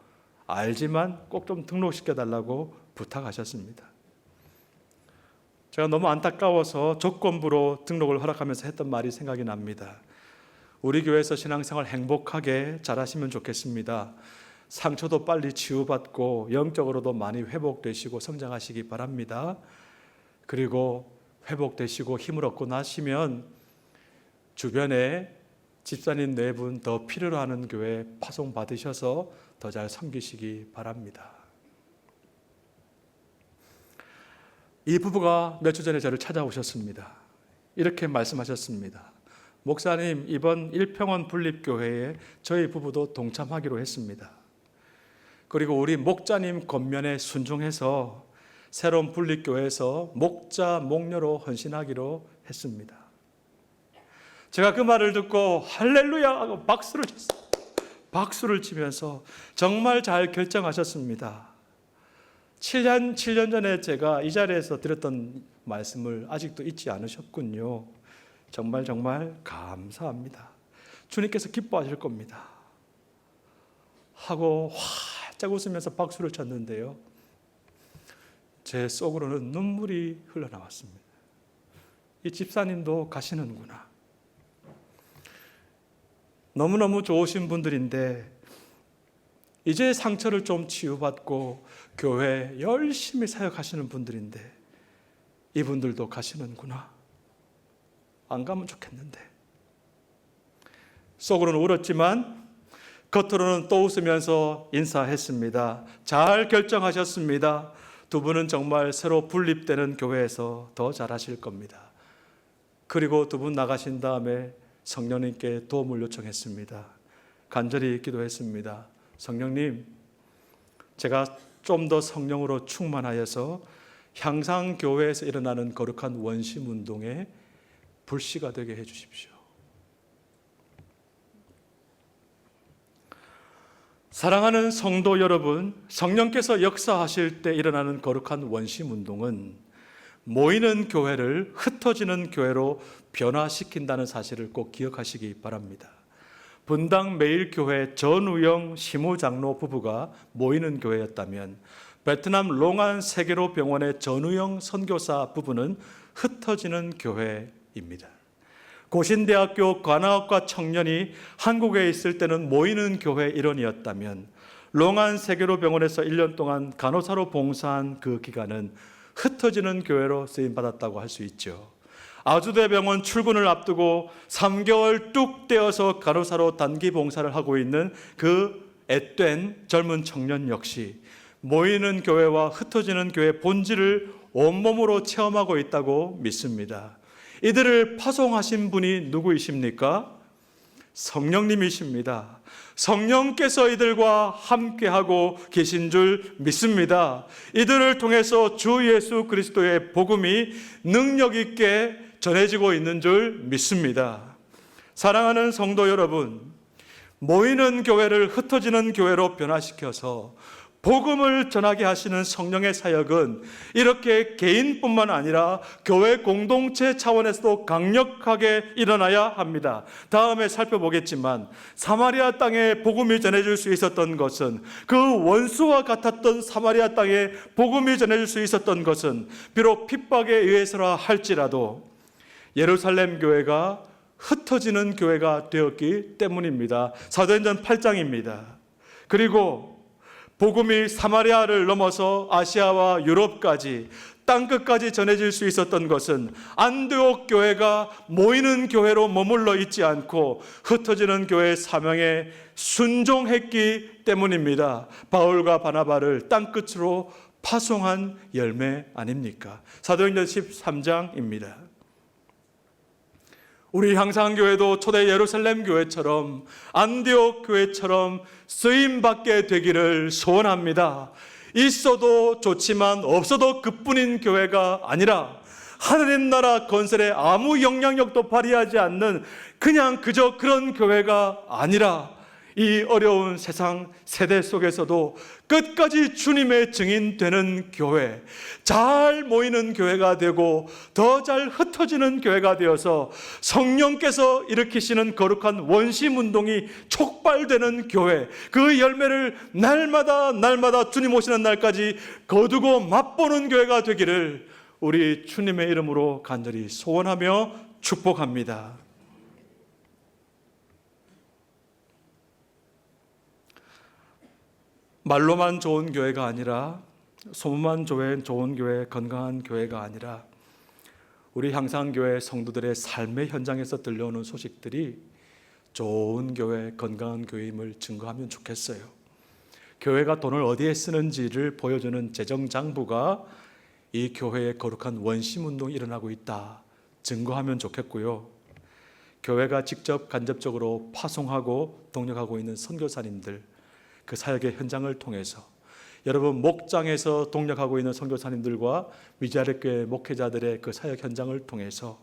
알지만 꼭 좀 등록시켜달라고 부탁하셨습니다. 제가 너무 안타까워서 조건부로 등록을 허락하면서 했던 말이 생각이 납니다. 우리 교회에서 신앙생활 행복하게 잘하시면 좋겠습니다. 상처도 빨리 치유받고 영적으로도 많이 회복되시고 성장하시기 바랍니다. 그리고 회복되시고 힘을 얻고 나시면 주변에 집사님 4분 더 필요로 하는 교회 파송 받으셔서 더 잘 섬기시기 바랍니다. 이 부부가 몇 주 전에 저를 찾아오셨습니다. 이렇게 말씀하셨습니다. 목사님, 이번 일평원 분립교회에 저희 부부도 동참하기로 했습니다. 그리고 우리 목자님 권면에 순종해서 새로운 분립교회에서 목자, 목녀로 헌신하기로 했습니다. 제가 그 말을 듣고 할렐루야 하고 박수를 치면서 정말 잘 결정하셨습니다. 7년 전에 제가 이 자리에서 드렸던 말씀을 아직도 잊지 않으셨군요. 정말 감사합니다. 주님께서 기뻐하실 겁니다. 하고 활짝 웃으면서 박수를 쳤는데요. 제 속으로는 눈물이 흘러나왔습니다. 이 집사님도 가시는구나. 너무너무 좋으신 분들인데 이제 상처를 좀 치유받고 교회 열심히 사역하시는 분들인데 이분들도 가시는구나. 안 가면 좋겠는데. 속으로는 울었지만 겉으로는 또 웃으면서 인사했습니다. 잘 결정하셨습니다. 두 분은 정말 새로 분립되는 교회에서 더 잘하실 겁니다. 그리고 두 분 나가신 다음에 성령님께 도움을 요청했습니다. 간절히 기도했습니다. 성령님, 제가 좀 더 성령으로 충만하여서 향상교회에서 일어나는 거룩한 원심운동에 불씨가 되게 해주십시오. 사랑하는 성도 여러분, 성령께서 역사하실 때 일어나는 거룩한 원심운동은 모이는 교회를 흩어지는 교회로 변화시킨다는 사실을 꼭 기억하시기 바랍니다. 분당 매일교회 전우영 시무장로 부부가 모이는 교회였다면 베트남 롱안 세계로 병원의 전우영 선교사 부부는 흩어지는 교회입니다. 고신대학교 관아학과 청년이 한국에 있을 때는 모이는 교회 일원이었다면 롱안 세계로 병원에서 1년 동안 간호사로 봉사한 그 기간은 흩어지는 교회로 쓰임받았다고 할 수 있죠. 아주대병원 출근을 앞두고 3개월 뚝 떼어서 간호사로 단기 봉사를 하고 있는 그 앳된 젊은 청년 역시 모이는 교회와 흩어지는 교회의 본질을 온몸으로 체험하고 있다고 믿습니다. 이들을 파송하신 분이 누구이십니까? 성령님이십니다. 성령께서 이들과 함께하고 계신 줄 믿습니다. 이들을 통해서 주 예수 그리스도의 복음이 능력 있게 전해지고 있는 줄 믿습니다. 사랑하는 성도 여러분, 모이는 교회를 흩어지는 교회로 변화시켜서 복음을 전하게 하시는 성령의 사역은 이렇게 개인뿐만 아니라 교회 공동체 차원에서도 강력하게 일어나야 합니다. 다음에 살펴보겠지만 사마리아 땅에 복음이 전해질 수 있었던 것은, 그 원수와 같았던 사마리아 땅에 복음이 전해질 수 있었던 것은 비록 핍박에 의해서라 할지라도 예루살렘 교회가 흩어지는 교회가 되었기 때문입니다. 사도행전 8장입니다. 그리고 복음이 사마리아를 넘어서 아시아와 유럽까지 땅끝까지 전해질 수 있었던 것은 안디옥 교회가 모이는 교회로 머물러 있지 않고 흩어지는 교회의 사명에 순종했기 때문입니다. 바울과 바나바를 땅끝으로 파송한 열매 아닙니까? 사도행전 13장입니다. 우리 향상교회도 초대 예루살렘 교회처럼 안디옥 교회처럼 쓰임받게 되기를 소원합니다. 있어도 좋지만 없어도 그뿐인 교회가 아니라 하나님 나라 건설에 아무 영향력도 발휘하지 않는 그냥 그저 그런 교회가 아니라 이 어려운 세상 세대 속에서도 끝까지 주님의 증인되는 교회, 잘 모이는 교회가 되고 더 잘 흩어지는 교회가 되어서 성령께서 일으키시는 거룩한 원심운동이 촉발되는 교회, 그 열매를 날마다 주님 오시는 날까지 거두고 맛보는 교회가 되기를 우리 주님의 이름으로 간절히 소원하며 축복합니다. 말로만 좋은 교회가 아니라, 소문만 좋은 교회, 건강한 교회가 아니라 우리 향상교회 성도들의 삶의 현장에서 들려오는 소식들이 좋은 교회, 건강한 교회임을 증거하면 좋겠어요. 교회가 돈을 어디에 쓰는지를 보여주는 재정장부가 이 교회의 거룩한 원심운동이 일어나고 있다 증거하면 좋겠고요. 교회가 직접 간접적으로 파송하고 동력하고 있는 선교사님들, 그 사역의 현장을 통해서 여러분 목장에서 동력하고 있는 선교사님들과 위자력교회 목회자들의 그 사역 현장을 통해서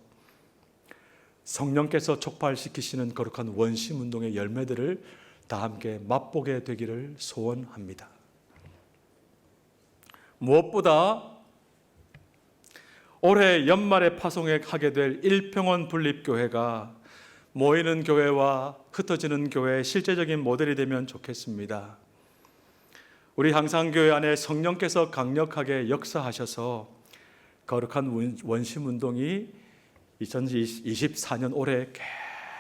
성령께서 촉발시키시는 거룩한 원심운동의 열매들을 다 함께 맛보게 되기를 소원합니다. 무엇보다 올해 연말에 파송하게 될 일평원 분립교회가 모이는 교회와 흩어지는 교회의 실제적인 모델이 되면 좋겠습니다. 우리 향상교회 안에 성령께서 강력하게 역사하셔서 거룩한 원심운동이 2024년 올해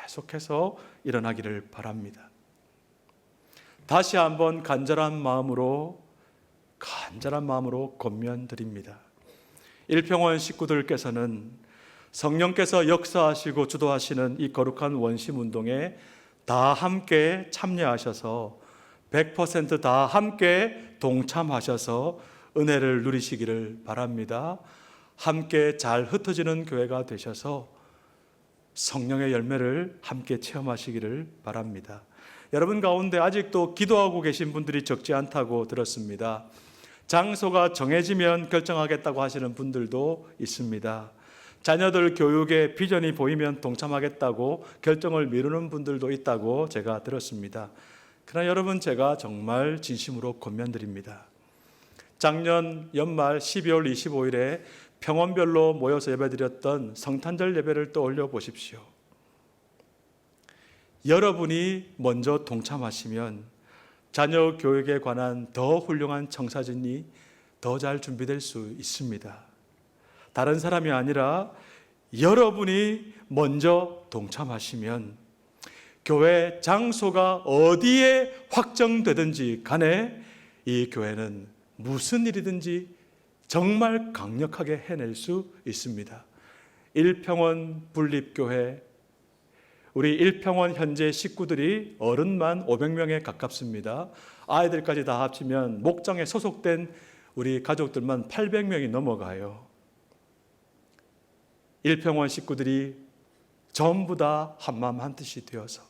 계속해서 일어나기를 바랍니다. 다시 한번 간절한 마음으로 권면드립니다. 일평원 식구들께서는 성령께서 역사하시고 주도하시는 이 거룩한 원심운동에 다 함께 참여하셔서 100% 다 함께 동참하셔서 은혜를 누리시기를 바랍니다. 함께 잘 흩어지는 교회가 되셔서 성령의 열매를 함께 체험하시기를 바랍니다. 여러분 가운데 아직도 기도하고 계신 분들이 적지 않다고 들었습니다. 장소가 정해지면 결정하겠다고 하시는 분들도 있습니다. 자녀들 교육에 비전이 보이면 동참하겠다고 결정을 미루는 분들도 있다고 제가 들었습니다. 그러나 여러분, 제가 정말 진심으로 권면드립니다. 작년 연말 12월 25일에 평원별로 모여서 예배드렸던 성탄절 예배를 떠올려 보십시오. 여러분이 먼저 동참하시면 자녀 교육에 관한 더 훌륭한 청사진이 더 잘 준비될 수 있습니다. 다른 사람이 아니라 여러분이 먼저 동참하시면 교회 장소가 어디에 확정되든지 간에 이 교회는 무슨 일이든지 정말 강력하게 해낼 수 있습니다. 일평원 분립교회, 우리 일평원 현재 식구들이 어른만 500명에 가깝습니다. 아이들까지 다 합치면 목장에 소속된 우리 가족들만 800명이 넘어가요. 일평원 식구들이 전부 다 한마음 한뜻이 되어서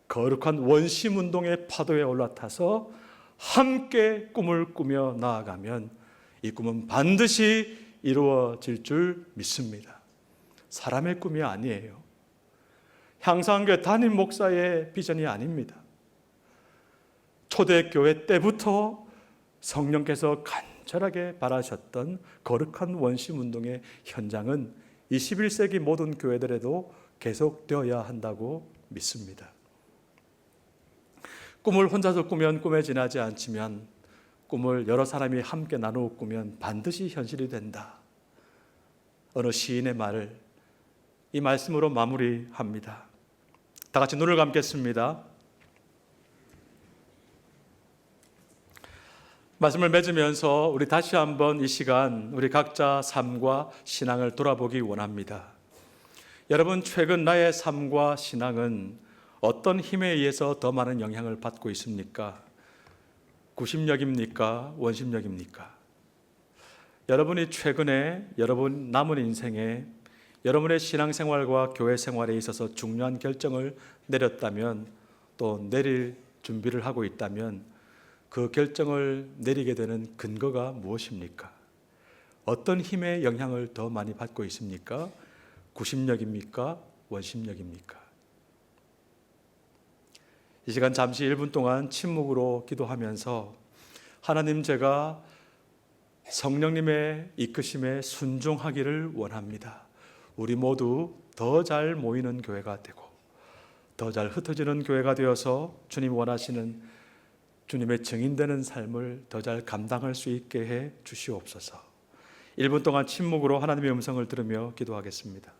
거룩한 원심운동의 파도에 올라타서 함께 꿈을 꾸며 나아가면 이 꿈은 반드시 이루어질 줄 믿습니다. 사람의 꿈이 아니에요. 향상교회 담임 목사의 비전이 아닙니다. 초대교회 때부터 성령께서 간절하게 바라셨던 거룩한 원심운동의 현장은 21세기 모든 교회들에도 계속되어야 한다고 믿습니다. 꿈을 혼자서 꾸면 꿈에 지나지 않지만 꿈을 여러 사람이 함께 나누어 꾸면 반드시 현실이 된다. 어느 시인의 말을 이 말씀으로 마무리합니다. 다 같이 눈을 감겠습니다. 말씀을 맺으면서 우리 다시 한번 이 시간 우리 각자 삶과 신앙을 돌아보기 원합니다. 여러분, 최근 나의 삶과 신앙은 어떤 힘에 의해서 더 많은 영향을 받고 있습니까? 구심력입니까? 원심력입니까? 여러분이 최근에 여러분 남은 인생에 여러분의 신앙생활과 교회 생활에 있어서 중요한 결정을 내렸다면, 또 내릴 준비를 하고 있다면 그 결정을 내리게 되는 근거가 무엇입니까? 어떤 힘의 영향을 더 많이 받고 있습니까? 구심력입니까? 원심력입니까? 이 시간 잠시 1분 동안 침묵으로 기도하면서 하나님, 제가 성령님의 이끄심에 순종하기를 원합니다. 우리 모두 더 잘 모이는 교회가 되고 더 잘 흩어지는 교회가 되어서 주님 원하시는 주님의 증인되는 삶을 더 잘 감당할 수 있게 해 주시옵소서. 1분 동안 침묵으로 하나님의 음성을 들으며 기도하겠습니다.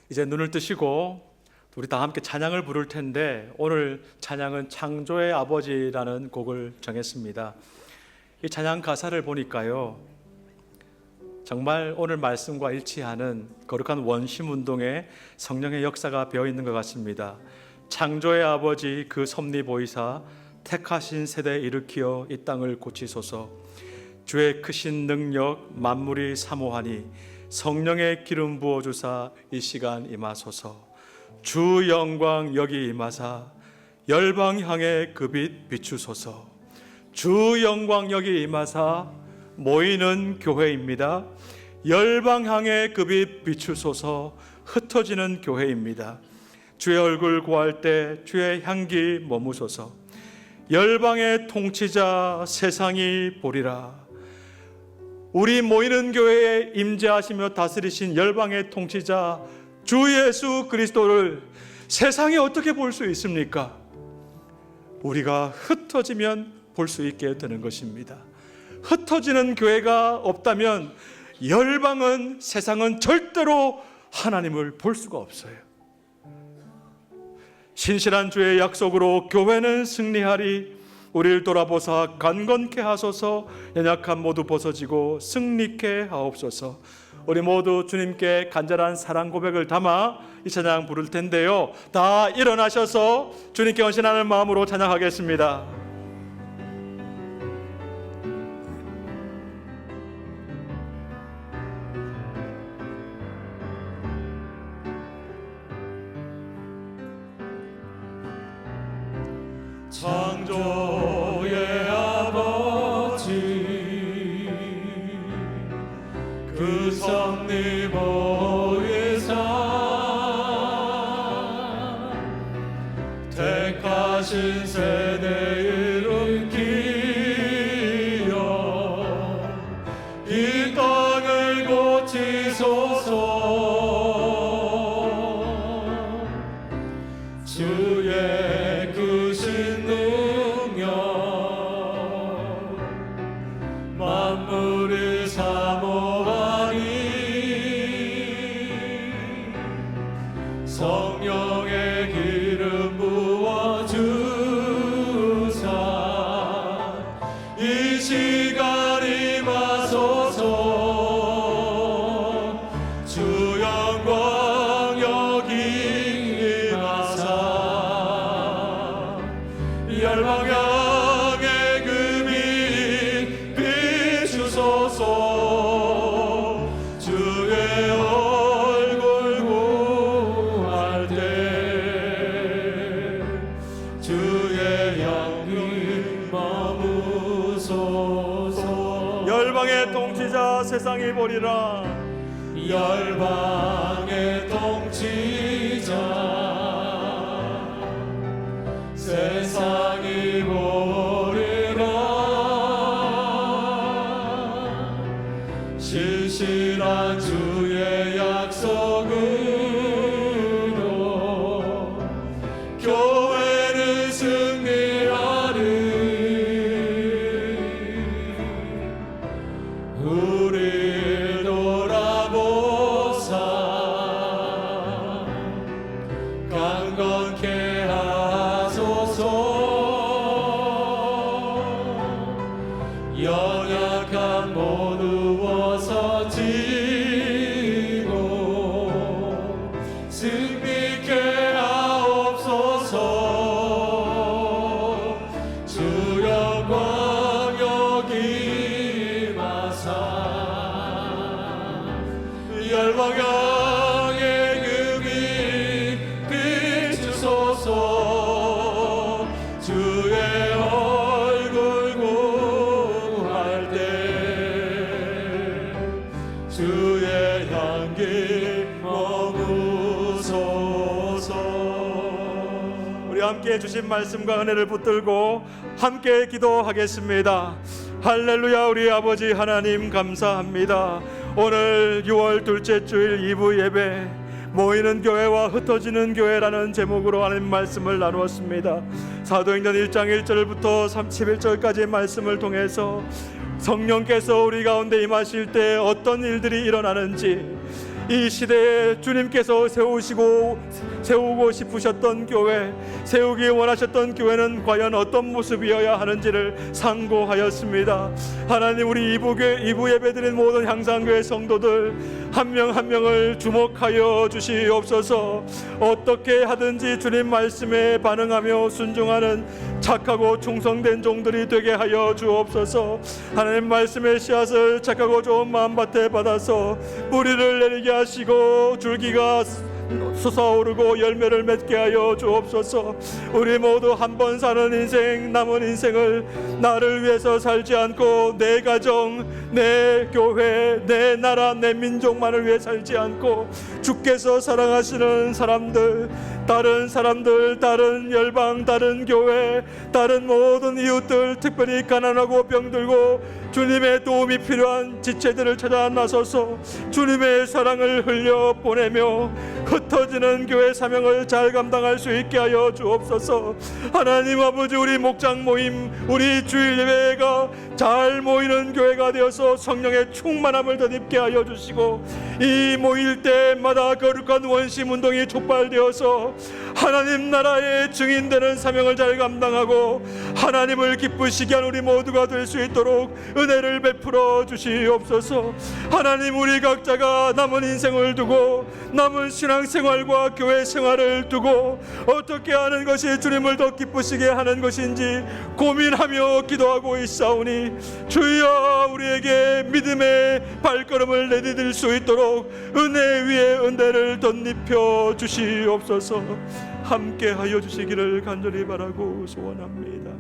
이제 눈을 뜨시고 우리 다 함께 찬양을 부를 텐데, 오늘 찬양은 창조의 아버지라는 곡을 정했습니다. 이 찬양 가사를 보니까요, 정말 오늘 말씀과 일치하는 거룩한 원심 운동에 성령의 역사가 배어 있는 것 같습니다. 창조의 아버지 그 섭리 보이사 택하신 세대 일으키어 이 땅을 고치소서. 주의 크신 능력 만물이 사모하니 성령의 기름 부어 주사 이 시간 임하소서. 주 영광 여기 임하사 열방 향해 그 빛 비추소서. 주 영광 여기 임하사 모이는 교회입니다. 열방 향해 그 빛 비추소서. 흩어지는 교회입니다. 주의 얼굴 구할 때 주의 향기 머무소서. 열방의 통치자 세상이 보리라. 우리 모이는 교회에 임재하시며 다스리신 열방의 통치자 주 예수 그리스도를 세상이 어떻게 볼 수 있습니까? 우리가 흩어지면 볼 수 있게 되는 것입니다. 흩어지는 교회가 없다면 열방은, 세상은 절대로 하나님을 볼 수가 없어요. 신실한 주의 약속으로 교회는 승리하리. 우리를 돌아보사 강건케 하소서. 연약한 모두 벗어지고 승리케 하옵소서. 우리 모두 주님께 간절한 사랑 고백을 담아 이 찬양 부를 텐데요, 다 일어나셔서 주님께 헌신하는 마음으로 찬양하겠습니다. 창조의 아버지 그 섭리 보이사 택하신 세대 일으키어 이 땅을 고치소서. 주의 크신 능력 만물을 사모하니 성령의 기름 부어 주사 이 시간 임하소서. 주 영광 여기 임하사 열방 향해 그 빛 비추소서. 주의 얼굴 구할 때 주의 향기 머무소서. 열방의 통치자 세상이 보리라. 열방의 통치자 세상이 보리라. 신실한 주의 약속은 강건케 하소서. 연약한 못 누워서 지고 승리케 하옵소서. 주 영광 여기 마사 열방향의 금이 비추소서. 주의 얼굴 구할 때 주의 향기 머무소서. 우리 함께 주신 말씀과 은혜를 붙들고 함께 기도하겠습니다. 할렐루야. 우리 아버지 하나님 감사합니다. 오늘 6월 둘째 주일 2부 예배 모이는 교회와 흩어지는 교회라는 제목으로 하나님 말씀을 나누었습니다. 사도행전 1장 1절부터 31절까지의 말씀을 통해서 성령께서 우리 가운데 임하실 때 어떤 일들이 일어나는지, 이 시대에 주님께서 세우고 싶으셨던 교회, 세우기 원하셨던 교회는 과연 어떤 모습이어야 하는지를 상고하였습니다. 하나님, 우리 이부 예배드린 모든 향상교회 성도들 한 명 한 명을 주목하여 주시옵소서. 어떻게 하든지 주님 말씀에 반응하며 순종하는 착하고 충성된 종들이 되게 하여 주옵소서. 하나님 말씀의 씨앗을 착하고 좋은 마음밭에 받아서 뿌리를 내리게 하시고 줄기가 솟아오르고 열매를 맺게 하여 주옵소서. 우리 모두 한 번 사는 인생, 남은 인생을 나를 위해서 살지 않고 내 가정, 내 교회, 내 나라, 내 민족만을 위해 살지 않고 주께서 사랑하시는 사람들, 다른 사람들, 다른 열방, 다른 교회, 다른 모든 이웃들, 특별히 가난하고 병들고 주님의 도움이 필요한 지체들을 찾아 나서서 주님의 사랑을 흘려 보내며 흩어지는 교회 사명을 잘 감당할 수 있게 하여 주옵소서. 하나님 아버지, 우리 목장 모임, 우리 주일 예배가 잘 모이는 교회가 되어서 성령의 충만함을 덧입게 하여 주시고, 이 모일 때마다 거룩한 원심 운동이 촉발되어서 하나님 나라의 증인되는 사명을 잘 감당하고 하나님을 기쁘시게 한 우리 모두가 될 수 있도록 은혜를 베풀어 주시옵소서. 하나님, 우리 각자가 남은 인생을 두고 남은 신앙생활과 교회 생활을 두고 어떻게 하는 것이 주님을 더 기쁘시게 하는 것인지 고민하며 기도하고 있사오니, 주여 우리에게 믿음의 발걸음을 내디딜 수 있도록 은혜 위에 은혜를 덧입혀 주시옵소서. 함께 하여 주시기를 간절히 바라고 소원합니다.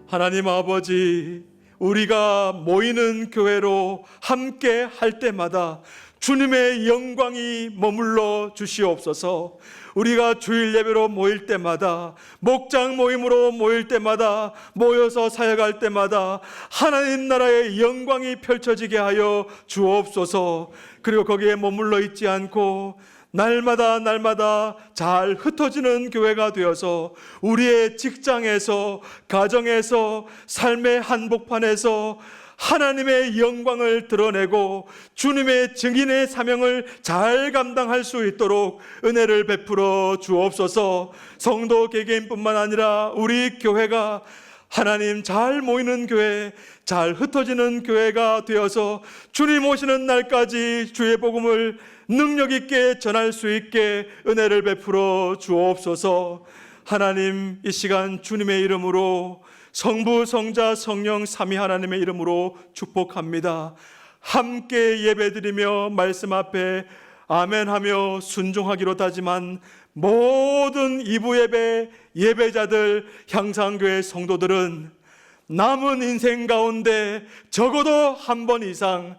하나님 아버지, 우리가 모이는 교회로 함께 할 때마다 주님의 영광이 머물러 주시옵소서. 우리가 주일 예배로 모일 때마다, 목장 모임으로 모일 때마다, 모여서 사역할 때마다 하나님 나라의 영광이 펼쳐지게 하여 주옵소서. 그리고 거기에 머물러 있지 않고 날마다 잘 흩어지는 교회가 되어서 우리의 직장에서, 가정에서, 삶의 한복판에서 하나님의 영광을 드러내고 주님의 증인의 사명을 잘 감당할 수 있도록 은혜를 베풀어 주옵소서. 성도 개개인뿐만 아니라 우리 교회가 하나님 잘 모이는 교회, 잘 흩어지는 교회가 되어서 주님 오시는 날까지 주의 복음을 능력 있게 전할 수 있게 은혜를 베풀어 주옵소서. 하나님, 이 시간 주님의 이름으로, 성부, 성자, 성령 삼위 하나님의 이름으로 축복합니다. 함께 예배드리며 말씀 앞에 아멘하며 순종하기로 다짐한 모든 이부 예배 예배자들, 향상교회 성도들은 남은 인생 가운데 적어도 한 번 이상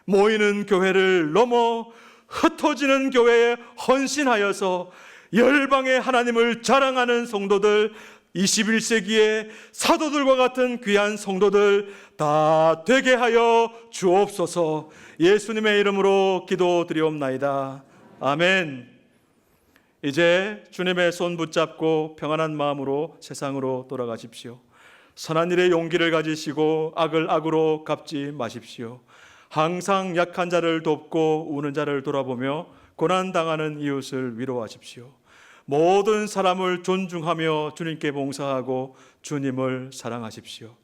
모이는 교회를 넘어 흩어지는 교회에 헌신하여서 열방의 하나님을 자랑하는 성도들, 21세기의 사도들과 같은 귀한 성도들 다 되게 하여 주옵소서. 예수님의 이름으로 기도드리옵나이다. 아멘. 이제 주님의 손 붙잡고 평안한 마음으로 세상으로 돌아가십시오. 선한 일에 용기를 가지시고 악을 악으로 갚지 마십시오. 항상 약한 자를 돕고 우는 자를 돌아보며 고난당하는 이웃을 위로하십시오. 모든 사람을 존중하며 주님께 봉사하고 주님을 사랑하십시오.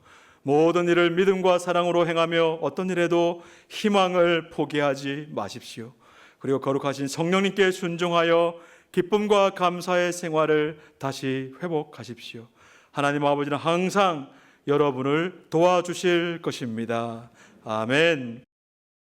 모든 일을 믿음과 사랑으로 행하며 어떤 일에도 희망을 포기하지 마십시오. 그리고 거룩하신 성령님께 순종하여 기쁨과 감사의 생활을 다시 회복하십시오. 하나님 아버지는 항상 여러분을 도와주실 것입니다. 아멘.